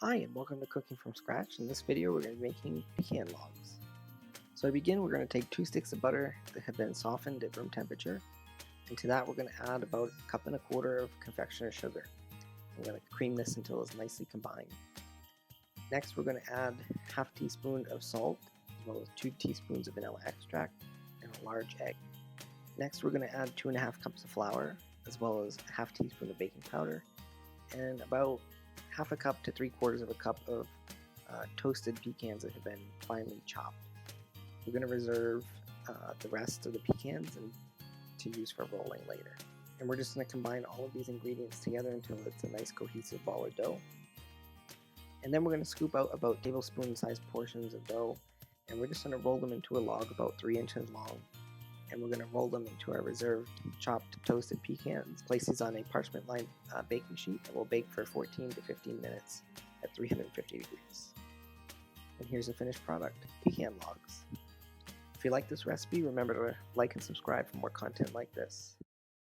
Hi and welcome to Cooking from Scratch. In this video we're going to be making pecan logs. So to begin we're going to take 2 sticks of butter that have been softened at room temperature, and to that we're going to add about 1.25 cups of confectioner sugar. We're going to cream this until it's nicely combined. Next we're going to add 1/2 teaspoon of salt as well as 2 teaspoons of vanilla extract and a large egg. Next we're going to add 2.5 cups of flour as well as 1/2 teaspoon of baking powder and about 1/2 cup to 3/4 cup of toasted pecans that have been finely chopped. We're going to reserve the rest of the pecans and to use for rolling later. And we're just going to combine all of these ingredients together until it's a nice cohesive ball of dough. And then we're going to scoop out about tablespoon-sized portions of dough, and we're just going to roll them into a log about 3 inches long. And we're going to roll them into our reserved chopped toasted pecans. Place these on a parchment-lined baking sheet and we'll bake for 14 to 15 minutes at 350 degrees. And here's the finished product, pecan logs. If you like this recipe, remember to like and subscribe for more content like this.